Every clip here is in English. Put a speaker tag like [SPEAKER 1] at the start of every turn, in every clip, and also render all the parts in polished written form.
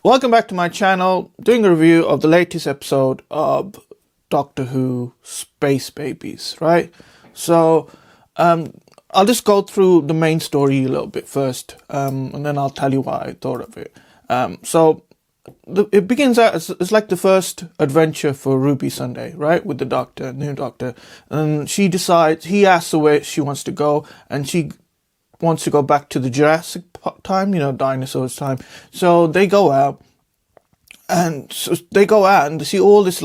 [SPEAKER 1] Welcome back to my channel, doing a review of the latest episode of Doctor Who Space Babies, right? So, I'll just go through the main story a little bit first, and then I'll tell you what I thought of it. It begins out as it's like the first adventure for Ruby Sunday, right? With the Doctor, new Doctor, and he asks her where she wants to go, and she wants to go back to the Jurassic time, dinosaurs time. So they go out, and they see all this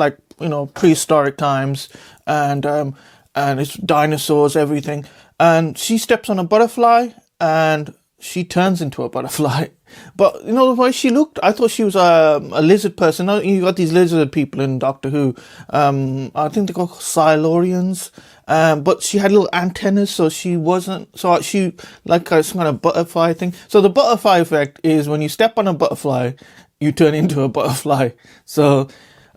[SPEAKER 1] prehistoric times, and it's dinosaurs, everything. And she steps on a butterfly, and she turns into a butterfly. But the way she looked, I thought she was a lizard person. You got these lizard people in Doctor Who. I think they're called Silurians. But she had little antennas, so she wasn't. So she like some kind of butterfly thing. So the butterfly effect is when you step on a butterfly, you turn into a butterfly. So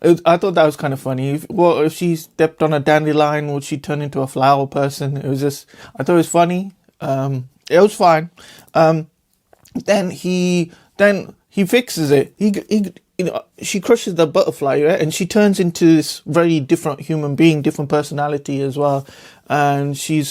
[SPEAKER 1] I thought that was kind of funny. If she stepped on a dandelion, would she turn into a flower person? I thought it was funny. It was fine. Then he fixes it. She crushes the butterfly, right? And she turns into this very different human being, different personality as well. And she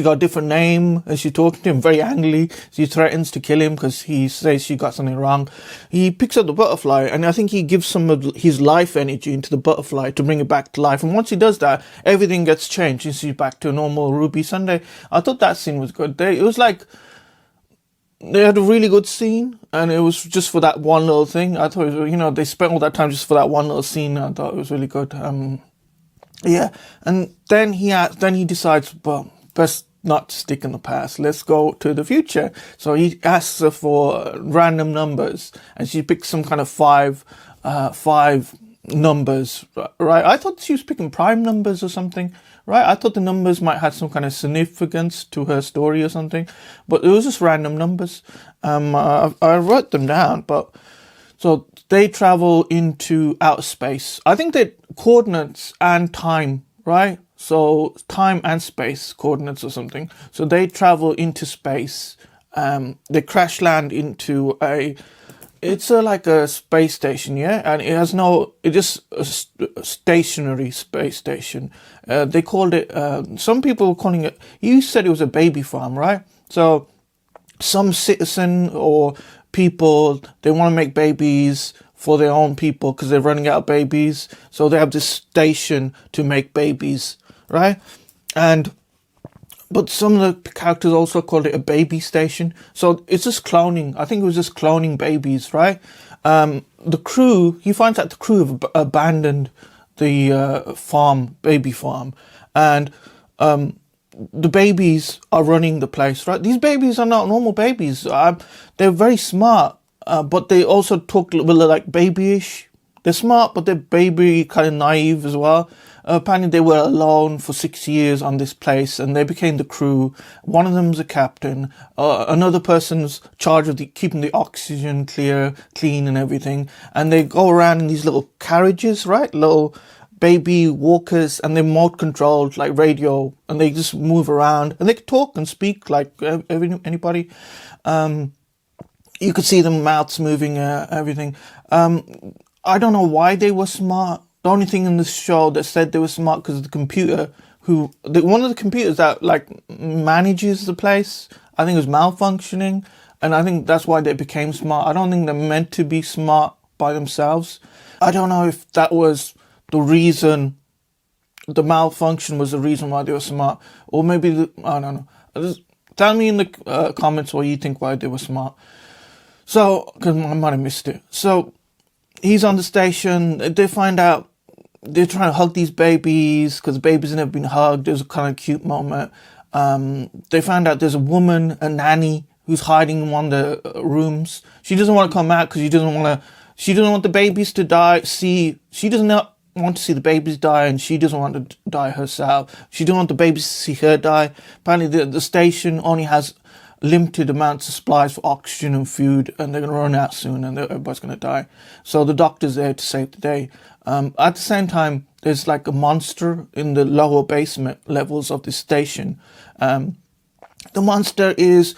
[SPEAKER 1] got a different name, and she's talking to him very angrily. She threatens to kill him because he says she got something wrong. He picks up the butterfly, and I think he gives some of his life energy into the butterfly to bring it back to life. And once he does that, everything gets changed, and she's back to a normal Ruby Sunday. I thought that scene was good. It was like they had a really good scene, and it was just for that one little thing. I thought it was, they spent all that time just for that one little scene. I thought it was really good. Yeah, and then he decides, well, best not stick in the past. Let's go to the future. So he asks her for random numbers, and she picks some kind of five numbers, right? I thought she was picking prime numbers or something, right? I thought the numbers might have some kind of significance to her story or something, but it was just random numbers. I wrote them down, but so they travel into outer space. I think they coordinates and time, right? So time and space coordinates or something. So they travel into space. They crash land into it's like a space station, yeah? And it's just a stationary space station. They called it, some people were calling it, you said it was a baby farm, right? So some citizen or people, they want to make babies for their own people because they're running out of babies. So they have this station to make babies, right? But some of the characters also called it a baby station. So it's just cloning. I think it was just cloning babies, right? The crew, he finds out the crew have abandoned the baby farm. And the babies are running the place, right? These babies are not normal babies. They're very smart, but they also talk a little like babyish. They're smart, but they're baby kind of naive as well. Apparently they were alone for 6 years on this place, and they became the crew. One of them's a captain. Another person's charged of keeping the oxygen clean and everything. And they go around in these little carriages, right? Little baby walkers, and they're remote controlled like radio, and they just move around, and they can talk and speak like anybody. You could see them mouths moving, everything. I don't know why they were smart. The only thing in this show that said they were smart because the computer one of the computers that manages the place, I think, was malfunctioning, and I think that's why they became smart. I don't think they're meant to be smart by themselves. I don't know if that was the reason, the malfunction was the reason why they were smart, or maybe I don't know. Tell me in the comments what you think why they were smart. So, because I might have missed it. So he's on the station. They find out they're trying to hug these babies because the babies have never been hugged. It was a kind of cute moment. They found out there's a woman, a nanny, who's hiding in one of the rooms. She doesn't want to come out because she doesn't want the babies to die. She doesn't want to see the babies die, and she doesn't want to die herself. She doesn't want the babies to see her die. Apparently the station only has limited amounts of supplies for oxygen and food, and they're going to run out soon, and everybody's going to die. So the doctor's there to save the day. At the same time, there's like a monster in the lower basement levels of the station. The monster is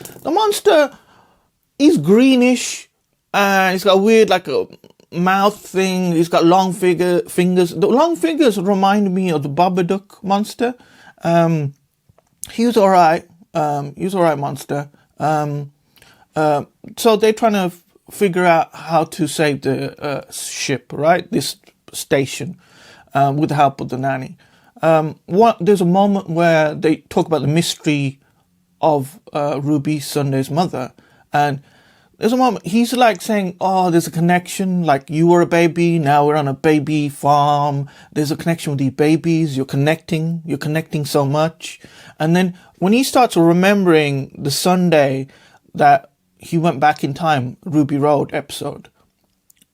[SPEAKER 1] greenish, and he's got a weird like a mouth thing. He's got long fingers. The long fingers remind me of the Babadook monster. He was alright. He was alright monster. So they're trying to figure out how to save the ship, right? This station, with the help of the nanny. There's a moment where they talk about the mystery of Ruby Sunday's mother, and there's a moment he's like saying, "Oh, there's a connection. Like you were a baby, now we're on a baby farm. There's a connection with these babies. You're connecting so much." And then when he starts remembering the Sunday that he went back in time, Ruby Road episode,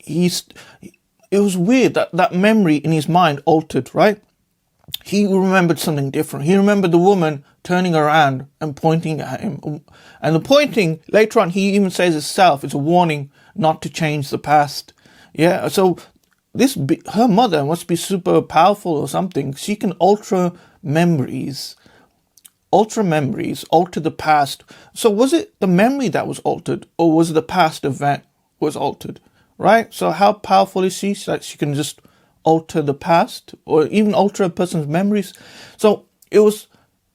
[SPEAKER 1] it was weird that memory in his mind altered, right? He remembered something different. He remembered the woman turning around and pointing at him. And the pointing, later on, he even says himself, it's a warning not to change the past. Yeah, so her mother must be super powerful or something. She can alter memories, alter the past. So was it the memory that was altered, or was it the past event was altered, right? So how powerful is she? Like she can just alter the past or even alter a person's memories. So it was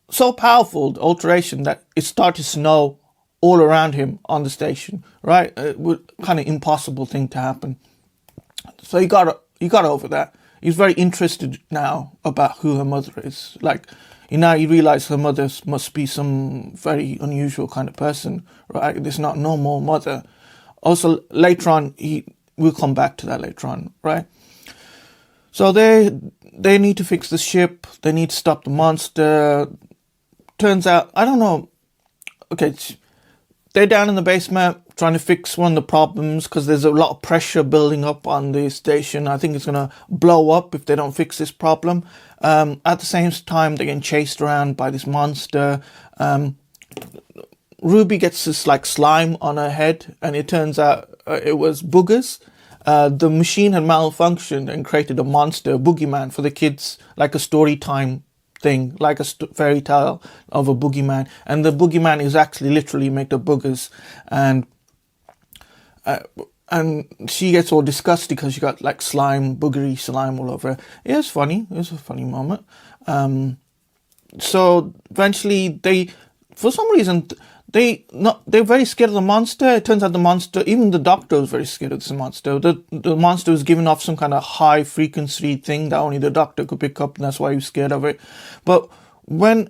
[SPEAKER 1] so powerful, the alteration, that it started to snow all around him on the station, right? It was kind of impossible thing to happen. So he got over that. He's very interested now about who her mother is. Like, now you realize her mother must be some very unusual kind of person, right? It's not normal mother. Also, later on, we'll come back to that later on, right? So they need to fix the ship. They need to stop the monster. Turns out, I don't know. Okay, they're down in the basement trying to fix one of the problems because there's a lot of pressure building up on the station. I think it's going to blow up if they don't fix this problem. At the same time, they're getting chased around by this monster. Ruby gets this like slime on her head, and it turns out it was boogers. The machine had malfunctioned and created a monster, a boogeyman for the kids, like a story time thing, like a fairy tale of a boogeyman. And the boogeyman is actually literally made of boogers. And she gets all disgusted because she got like boogery slime all over her. It was funny. It was a funny moment. So eventually for some reason, they're very scared of the monster. It turns out the monster, even the doctor was very scared of this monster. The monster was giving off some kind of high frequency thing that only the doctor could pick up, and that's why he was scared of it. But when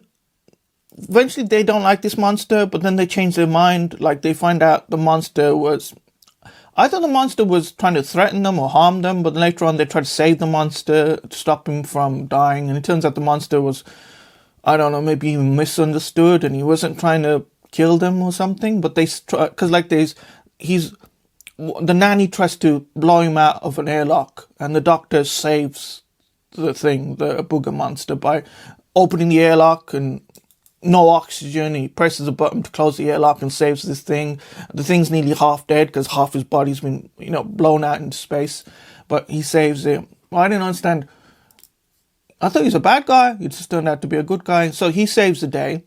[SPEAKER 1] eventually they don't like this monster, but then they change their mind. Like they find out the monster was, I thought the monster was trying to threaten them or harm them, but later on they try to save the monster to stop him from dying. And it turns out the monster was, I don't know, maybe he misunderstood and he wasn't trying to kill them or something, but they try, because like the nanny tries to blow him out of an airlock, and the doctor saves the booger monster by opening the airlock, and no oxygen. He presses a button to close the airlock and saves this thing. The thing's nearly half dead because half his body's been blown out into space, but he saves it. Well, I didn't understand. I thought he was a bad guy. He just turned out to be a good guy. So he saves the day.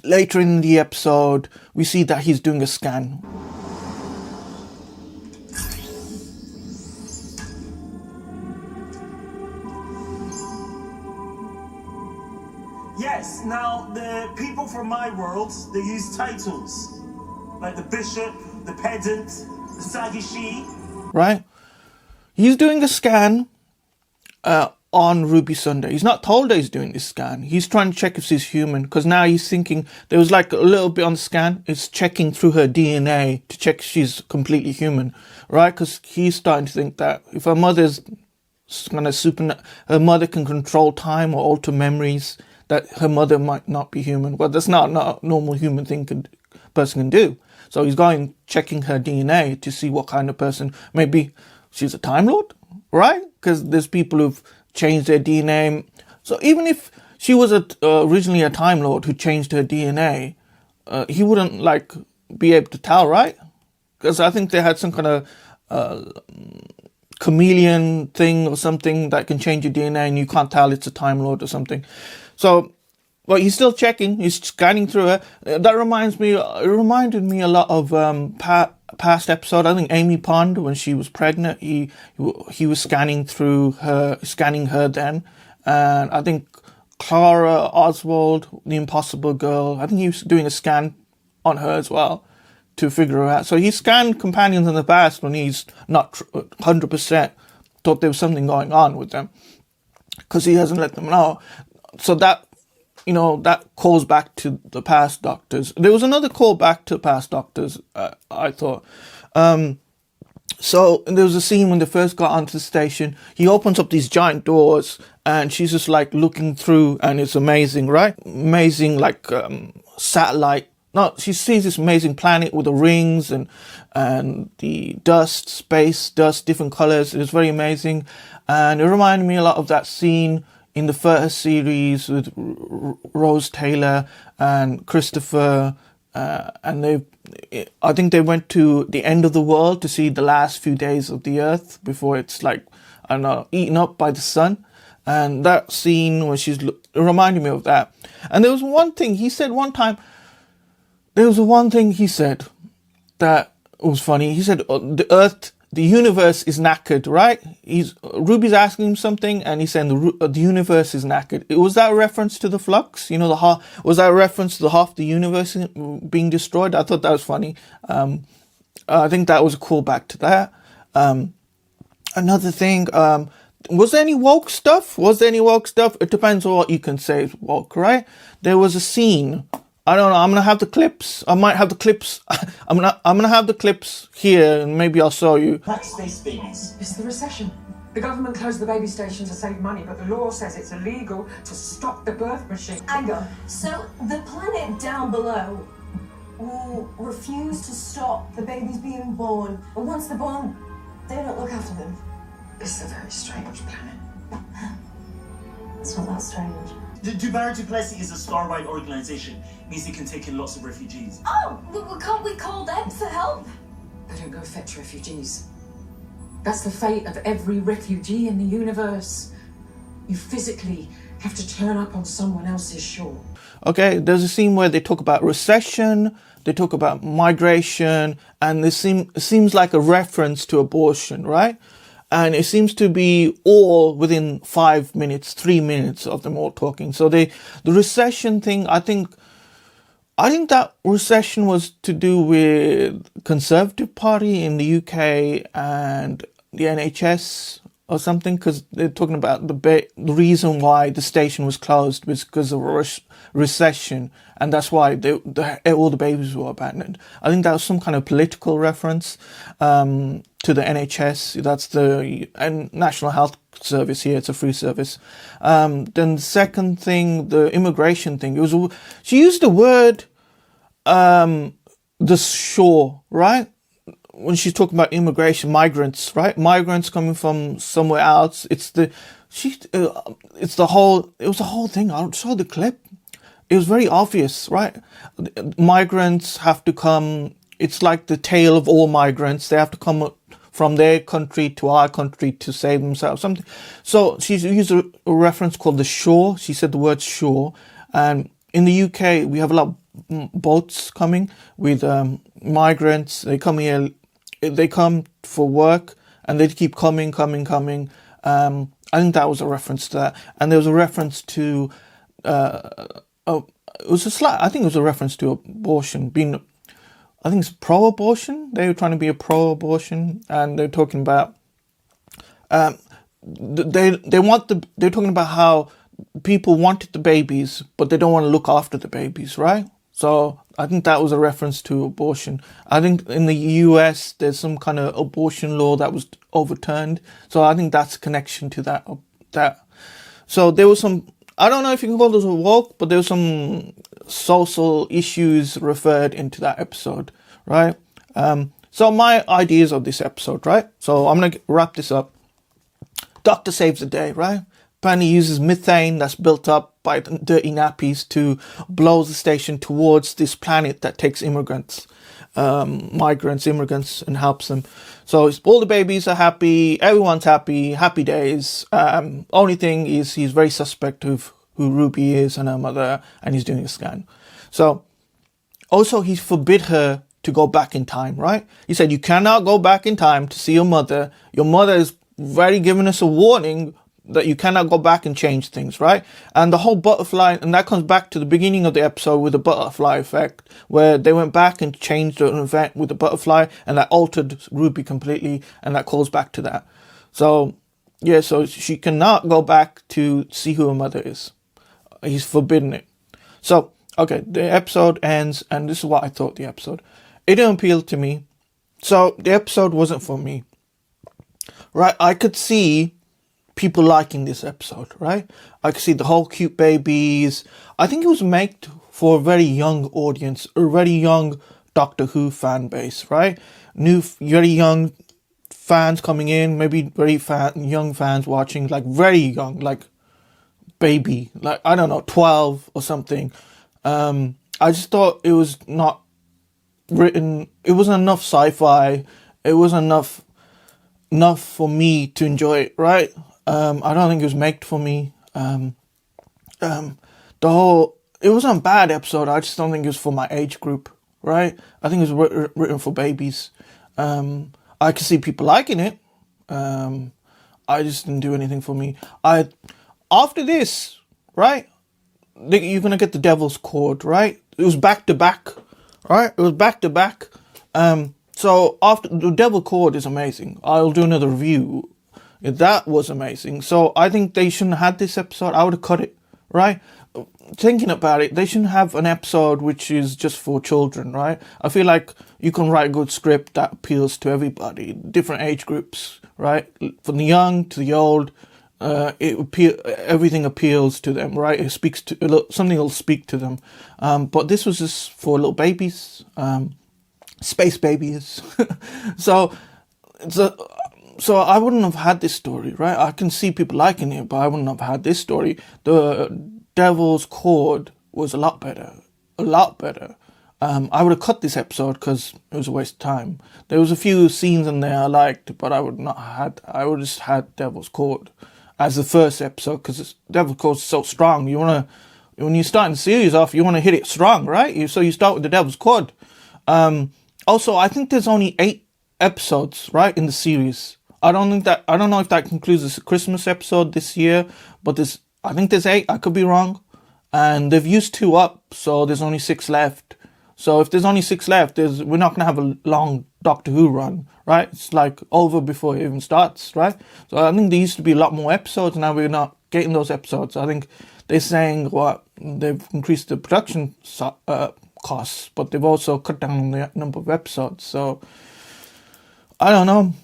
[SPEAKER 1] Later in the episode, we see that he's doing a scan.
[SPEAKER 2] Yes, now the people from my world, they use titles. Like the bishop, the pedant, the sagishi.
[SPEAKER 1] Right? He's doing a scan on Ruby Sunday. He's not told that he's doing this scan. He's trying to check if she's human, because now he's thinking there was like a little bit on the scan. It's checking through her DNA to check if she's completely human, right? Because he's starting to think that if her mother's her mother can control time or alter memories, that her mother might not be human. Well, that's not a normal human thing person can do. So he's going checking her DNA to see what kind of person. Maybe she's a Time Lord, right? Because there's people who've changed their DNA. So even if she was originally a Time Lord who changed her DNA, he wouldn't be able to tell, right? Because I think they had some kind of chameleon thing or something that can change your DNA and you can't tell it's a Time Lord or something. So, but he's still checking. He's scanning through her. It reminded me a lot of past episode, I think Amy Pond, when she was pregnant, he was scanning her then, and I think Clara Oswald, the Impossible Girl, I think he was doing a scan on her as well to figure her out. So he scanned companions in the past when he's not 100% thought there was something going on with them, because he hasn't let them know. So that, that calls back to the past Doctors. There was another call back to past Doctors, I thought. So there was a scene when they first got onto the station. He opens up these giant doors and she's just like looking through, and it's amazing, right? Amazing, like satellite. No, she sees this amazing planet with the rings and the dust, space dust, different colors. It was very amazing. And it reminded me a lot of that scene in the first series with Rose Taylor and Christopher, and I think they went to the end of the world to see the last few days of the Earth before it's like, I don't know, eaten up by the sun. And that scene when it reminded me of that. And there was one thing he said one time. There was one thing he said that was funny. He said, the Earth, the universe is knackered, right? Ruby's asking him something, and he's saying the universe is knackered. Was that a reference to the flux? Was that a reference to the half the universe being destroyed? I thought that was funny. I think that was a callback to that. Another thing, was there any woke stuff? It depends on what you can say is woke, right? There was a scene. I don't know. I'm gonna have the clips. I might have the clips. I'm gonna have the clips here, and maybe I'll show you.
[SPEAKER 3] Space babies.
[SPEAKER 4] It's the recession. The government closed the baby station to save money, but the law says it's illegal to stop the birth machine.
[SPEAKER 5] Hang on. So the planet down below will refuse to stop the babies being born, but once they're born, they don't look after them.
[SPEAKER 4] It's a very strange planet.
[SPEAKER 5] It's not that strange.
[SPEAKER 2] Dubai Duplessis is a star-wide organization. Means they can take in lots of refugees.
[SPEAKER 5] Oh, well, can't we call them for help?
[SPEAKER 4] They don't go fetch refugees. That's the fate of every refugee in the universe. You physically have to turn up on someone else's shore.
[SPEAKER 1] Okay, there's a scene where they talk about recession, they talk about migration, and it seems like a reference to abortion, right? And it seems to be all within 5 minutes, 3 minutes of them all talking. So the recession thing, I think that recession was to do with Conservative Party in the UK and the NHS or something, because they're talking about the reason why the station was closed was because of a recession, and that's why all the babies were abandoned. I think that was some kind of political reference to the NHS. That's the National Health Service here. It's a free service. Then the second thing, the immigration thing. She used the word the shore, right? When she's talking about immigration, migrants, right? Migrants coming from somewhere else. It was the whole thing. I'll show the clip. It was very obvious, right? Migrants have to come. It's like the tale of all migrants. They have to come from their country to our country to save themselves. Something. So she's used a reference called the shore. She said the word shore. And in the UK, we have a lot of boats coming with migrants. They come here. They come for work, and they keep coming. I think that was a reference to that. And there was a reference to it was a reference to abortion I think it's pro-abortion. They were trying to be a pro-abortion, and they're talking about they're talking about how people wanted the babies, but they don't want to look after the babies, right? So I think that was a reference to abortion. I think in the US there's some kind of abortion law that was overturned. So I think that's a connection to that. So there was some, I don't know if you can call this a woke, but there was some social issues referred into that episode, right? So my ideas of this episode, right? So I'm going to wrap this up. Doctor saves the day, right? Apparently uses methane that's built up by the dirty nappies to blow the station towards this planet that takes immigrants, and helps them. So all the babies are happy, everyone's happy days. Only thing is he's very suspect of who Ruby is and her mother, and he's doing a scan. So also he forbid her to go back in time, right? He said, you cannot go back in time to see your mother. Your mother is very giving us a warning that you cannot go back and change things, right? And the whole butterfly, and that comes back to the beginning of the episode with the butterfly effect, where they went back and changed an event with the butterfly, and that altered Ruby completely, and that calls back to that. So, yeah, so she cannot go back to see who her mother is. He's forbidden it. So, okay, the episode ends, and this is what I thought of the episode. It didn't appeal to me. So, the episode wasn't for me. Right, I could see people liking this episode, right? I could see the whole cute babies. I think it was made for a very young audience, a very young Doctor Who fan base, right? Very young fans coming in, maybe young fans watching, like very young, like baby, like, I don't know, 12 or something. I just thought it was not written, it wasn't enough sci-fi, it wasn't enough for me to enjoy it, right? I don't think it was made for me. It wasn't a bad episode. I just don't think it was for my age group, right? I think it was written for babies. I could see people liking it. I just didn't do anything for me. After this, right? You're gonna get the Devil's Chord, right? It was back to back, right? It was back to back. So after the Devil's Chord is amazing. I'll do another review. That was amazing. So I think they shouldn't have had this episode. I would have cut it, right? Thinking about it, they shouldn't have an episode which is just for children, right? I feel like you can write a good script that appeals to everybody, different age groups, right? From the young to the old, everything appeals to them, right? It speaks to something will speak to them. But this was just for little babies, space babies. So I wouldn't have had this story, right? I can see people liking it, but I wouldn't have had this story. The Devil's Chord was a lot better. A lot better. I would have cut this episode because it was a waste of time. There was a few scenes in there I liked, but I would have just had Devil's Chord as the first episode, because Devil's Chord is so strong. When you're starting the series off, you want to hit it strong, right? So you start with the Devil's Chord. Also, I think there's only 8 episodes, right, in the series. I don't know if that concludes the Christmas episode this year, but I think there's 8. I could be wrong. And they've used 2 up, so there's only 6 left. So if there's only 6 left, we're not going to have a long Doctor Who run, right? It's like over before it even starts, right? So I think there used to be a lot more episodes. Now we're not getting those episodes. I think they're saying they've increased the production costs, but they've also cut down on the number of episodes. So I don't know.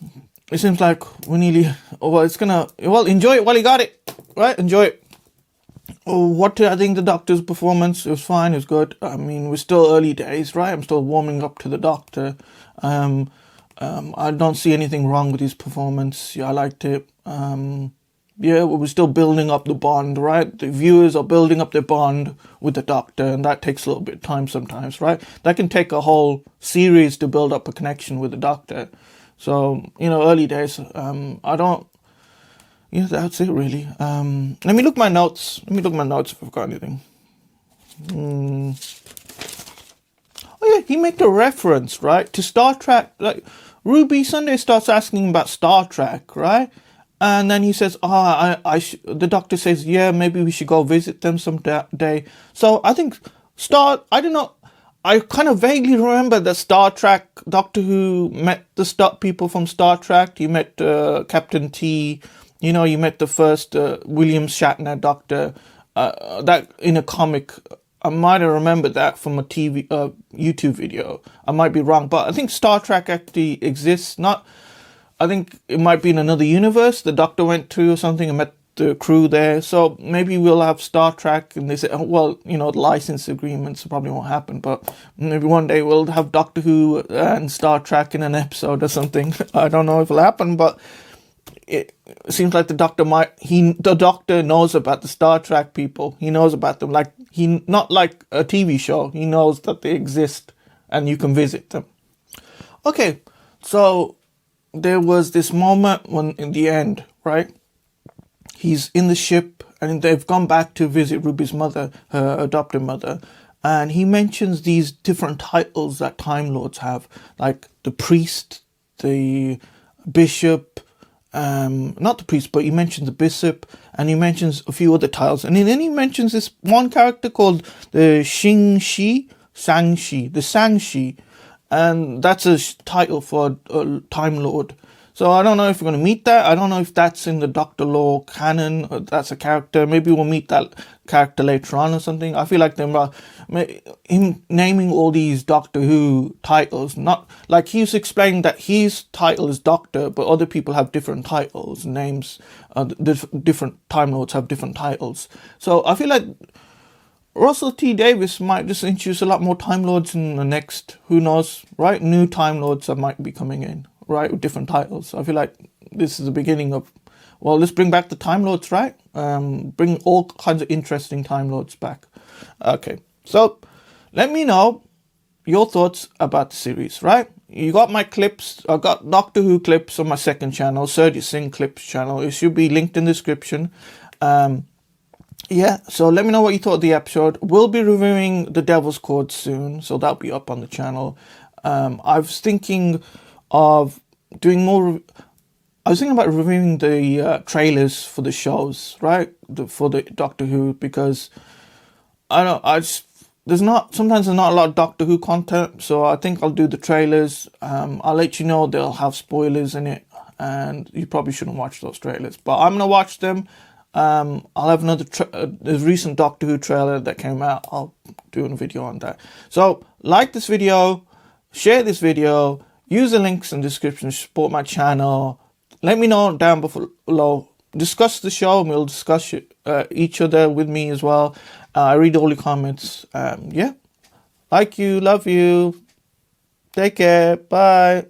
[SPEAKER 1] It seems like enjoy it while you got it, right? Enjoy it. What did I think the Doctor's performance? It was fine, it was good. I mean, we're still early days, right? I'm still warming up to the Doctor. I don't see anything wrong with his performance. Yeah, I liked it. We're still building up the bond, right? The viewers are building up their bond with the Doctor, and that takes a little bit of time sometimes, right? That can take a whole series to build up a connection with the Doctor. So, early days, that's it really. Let me look my notes. If I've got anything. Oh yeah, he made a reference, right, to Star Trek. Like, Ruby Sunday starts asking about Star Trek, right? And then he says, the Doctor says, yeah, maybe we should go visit them someday. So I think I don't know. I kind of vaguely remember that Star Trek, Doctor Who met the people from Star Trek. He met Captain T. You met the first William Shatner Doctor. That in a comic, I might have remembered that from a YouTube video. I might be wrong, but I think Star Trek actually exists. I think it might be in another universe the Doctor went to or something and met the crew there. So maybe we'll have Star Trek, and they say, license agreements probably won't happen, but maybe one day we'll have Doctor Who and Star Trek in an episode or something. I don't know if it'll happen, but it seems like the Doctor knows about the Star Trek people. He knows about them, not like a TV show. He knows that they exist and you can visit them. Okay, so there was this moment when, in the end, right? He's in the ship and they've gone back to visit Ruby's mother, her adopted mother. and he mentions these different titles that Time Lords have, like the priest, the bishop, not the priest, but he mentions the bishop, and he mentions a few other titles, and then he mentions this one character called the Sangshi, and that's a title for a Time Lord. So I don't know if we're going to meet that. I don't know if that's in the Doctor Lore canon, or that's a character. Maybe we'll meet that character later on or something. I feel like him naming all these Doctor Who titles, not like he's explaining that his title is Doctor, but other people have different titles, names, different Time Lords have different titles. So I feel like Russell T Davies might just introduce a lot more Time Lords in the next, who knows, right? New Time Lords that might be coming in, right, with different titles. I feel like this is the beginning of, well, let's bring back the Time Lords, right? Bring all kinds of interesting Time Lords back. Okay, so let me know your thoughts about the series, right? You got my clips. I got Doctor Who clips on my second channel, Surjit Singh Clips channel. It should be linked in the description. Yeah, so let me know what you thought of the episode. We'll be reviewing The Devil's Chord soon, so that'll be up on the channel. I was thinking of doing more. I was thinking about reviewing the trailers for the shows, right? For the Doctor Who, because I don't know, sometimes there's not a lot of Doctor Who content, so I think I'll do the trailers. I'll let you know they'll have spoilers in it, and you probably shouldn't watch those trailers, but I'm gonna watch them. I'll have another the recent Doctor Who trailer that came out. I'll do a video on that. So like this video, share this video, use the links in the description to support my channel. Let me know down below. Discuss the show, and we'll discuss each other with me as well. I read all your comments. Yeah, like you, love you. Take care. Bye.